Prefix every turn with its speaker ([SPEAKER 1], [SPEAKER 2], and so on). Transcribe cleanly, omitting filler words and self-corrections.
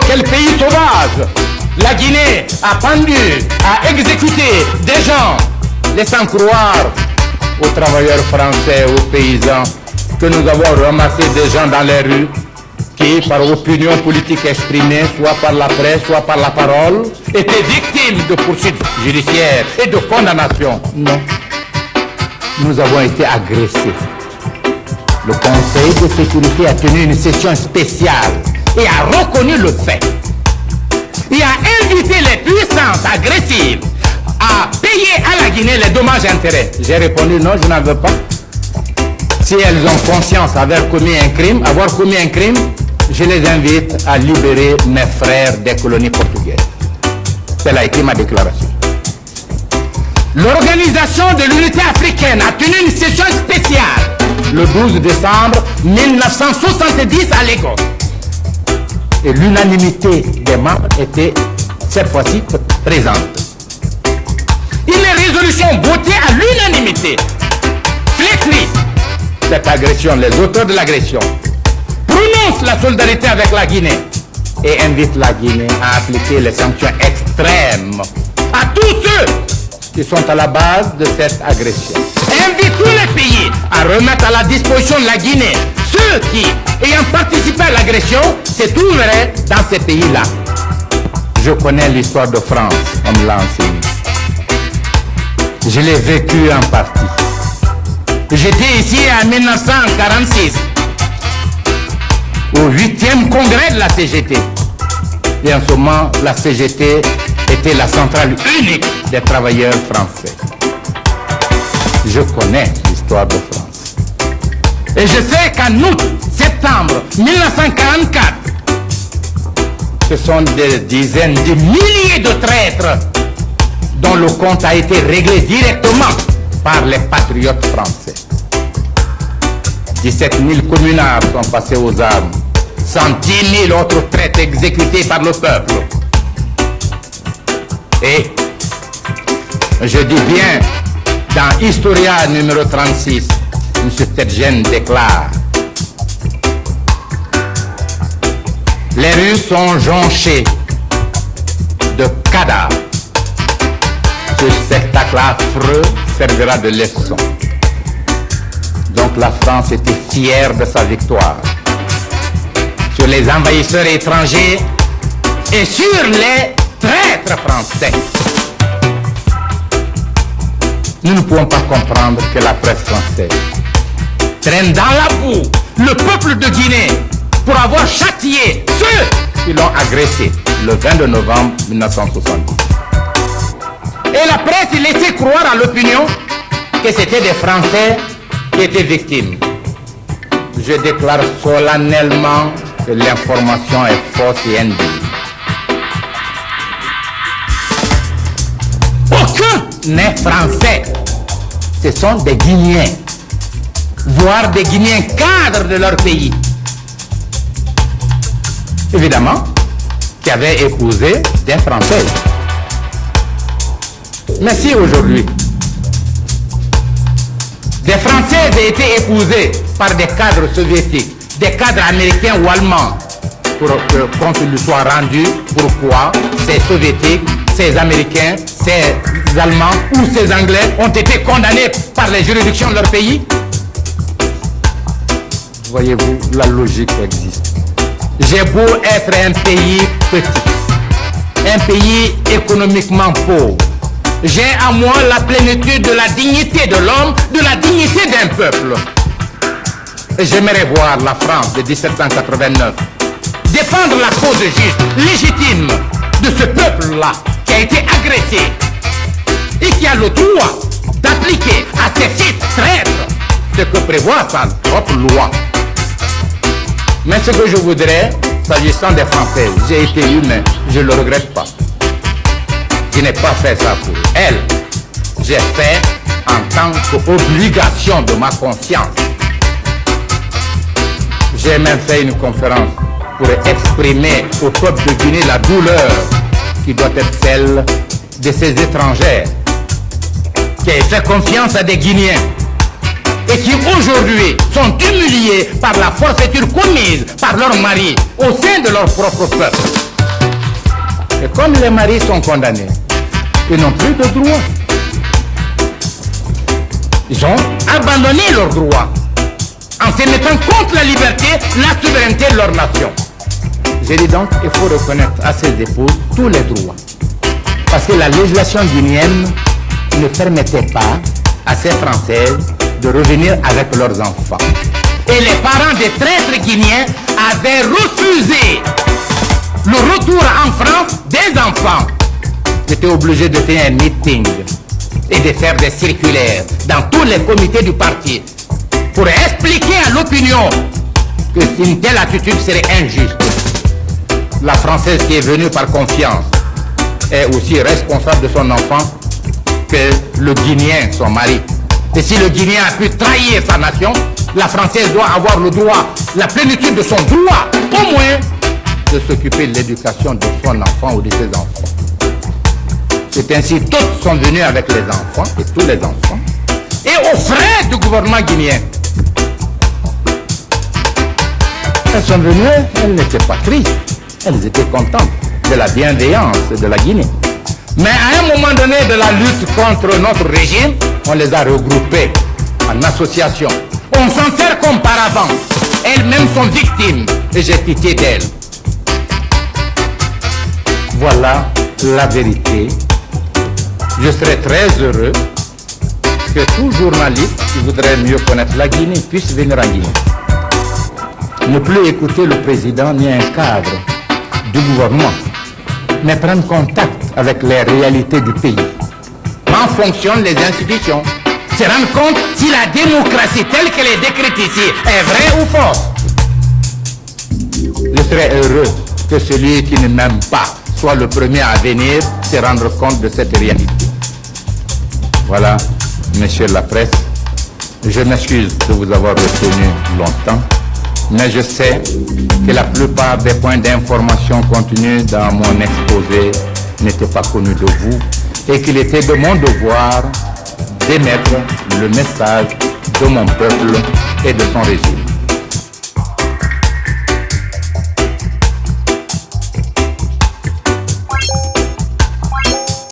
[SPEAKER 1] Quel pays sauvage! La Guinée a pendu, a exécuté des gens, laissant croire aux travailleurs français, aux paysans, que nous avons ramassé des gens dans les rues qui, par opinion politique exprimée, soit par la presse, soit par la parole, étaient victimes de poursuites judiciaires et de condamnations. Non. Nous avons été agressés. Le Conseil de sécurité a tenu une session spéciale et a reconnu le fait. Il a invité les puissances agressives à payer à la Guinée les dommages et intérêts. J'ai répondu non, je n'en veux pas. Si elles ont conscience d'avoir commis un crime, je les invite à libérer mes frères des colonies portugaises. C'est là été ma déclaration. L'Organisation de l'Unité africaine a tenu une session spéciale le 12 décembre 1970 à Lagos. Et l'unanimité des membres était cette fois-ci présente. Une résolution votée à l'unanimité flétrit cette agression, les auteurs de l'agression, prononce la solidarité avec la Guinée et invite la Guinée à appliquer les sanctions extrêmes à tous ceux qui sont à la base de cette agression. Invite tous les pays à remettre à la disposition de la Guinée ceux qui, ayant participé à l'agression, se trouveraient dans ces pays-là. Je connais l'histoire de France, on me l'a enseigné. Je l'ai vécu en partie. J'étais ici en 1946, au 8e congrès de la CGT. Et en ce moment, la CGT était la centrale unique des travailleurs français. Je connais l'histoire de France. Et je sais qu'en août, septembre 1944, ce sont des dizaines de milliers de traîtres dont le compte a été réglé directement par les patriotes français. 17 000 communards sont passés aux armes, 110 000 autres traîtres exécutés par le peuple. Et je dis bien, dans Historia numéro 36, M. Tergen déclare: les rues sont jonchées de cadavres. Ce spectacle affreux servira de leçon. Donc la France était fière de sa victoire sur les envahisseurs étrangers et sur les traîtres français. Nous ne pouvons pas comprendre que la presse française traîne dans la boue le peuple de Guinée pour avoir châtié ceux qui l'ont agressé le 22 novembre 1970. Et la presse laissait croire à l'opinion que c'était des Français qui étaient victimes. Je déclare solennellement que l'information est fausse et indigne. Aucun n'est français. Ce sont des Guinéens, voire des Guinéens cadres de leur pays. Évidemment, qui avaient épousé des Français. Mais si aujourd'hui, des Françaises aient été épousées par des cadres soviétiques, des cadres américains ou allemands, pour que compte lui soit rendu, pourquoi ces soviétiques, ces américains, ces allemands ou ces anglais ont été condamnés par les juridictions de leur pays? Voyez-vous, la logique existe. J'ai beau être un pays petit, un pays économiquement pauvre, j'ai à moi la plénitude de la dignité de l'homme, de la dignité d'un peuple. Et j'aimerais voir la France de 1789 défendre la cause juste, légitime de ce peuple-là qui a été agressé et qui a le droit d'appliquer à ses fils traîtres ce que prévoit sa propre loi. Mais ce que je voudrais, s'agissant des Français, j'ai été humain, je ne le regrette pas. Je n'ai pas fait ça pour elle. J'ai fait en tant qu'obligation de ma conscience. J'ai même fait une conférence pour exprimer au peuple de Guinée la douleur qui doit être celle de ces étrangères qui ont fait confiance à des Guinéens et qui aujourd'hui sont humiliés par la forfaiture commise par leurs maris au sein de leur propre peuple. Et comme les maris sont condamnés, ils n'ont plus de droits. Ils ont abandonné leurs droits en se mettant contre la liberté, la souveraineté de leur nation. J'ai dit donc, il faut reconnaître à ces épouses tous les droits. Parce que la législation guinéenne ne permettait pas à ces Françaises de revenir avec leurs enfants. Et les parents des traîtres guinéens avaient refusé le retour en France des enfants. Ils étaient obligés de faire un meeting et de faire des circulaires dans tous les comités du parti pour expliquer à l'opinion que une telle attitude serait injuste. La Française qui est venue par confiance est aussi responsable de son enfant que le Guinéen, son mari. Et si le Guinéen a pu trahir sa nation, la Française doit avoir le droit, la plénitude de son droit, au moins, de s'occuper de l'éducation de son enfant ou de ses enfants. C'est ainsi, toutes sont venues avec les enfants, et tous les enfants, et aux frais du gouvernement guinéen. Elles sont venues, elles n'étaient pas tristes, elles étaient contentes de la bienveillance de la Guinée. Mais à un moment donné de la lutte contre notre régime, on les a regroupées en association. On s'en sert comme paravent. Elles-mêmes sont victimes et j'ai pitié d'elles. Voilà la vérité. Je serais très heureux que tout journaliste qui voudrait mieux connaître la Guinée puisse venir en Guinée. Ne plus écouter le président ni un cadre du gouvernement, mais prendre contact avec les réalités du pays. Comment fonctionnent les institutions? Se rendre compte si la démocratie telle qu'elle est décrite ici est vraie ou fausse. Je serais heureux que celui qui ne m'aime pas soit le premier à venir se rendre compte de cette réalité. Voilà, messieurs de la presse, je m'excuse de vous avoir retenu longtemps, mais je sais que la plupart des points d'information contenus dans mon exposé n'étaient pas connus de vous et qu'il était de mon devoir d'émettre le message de mon peuple et de son régime.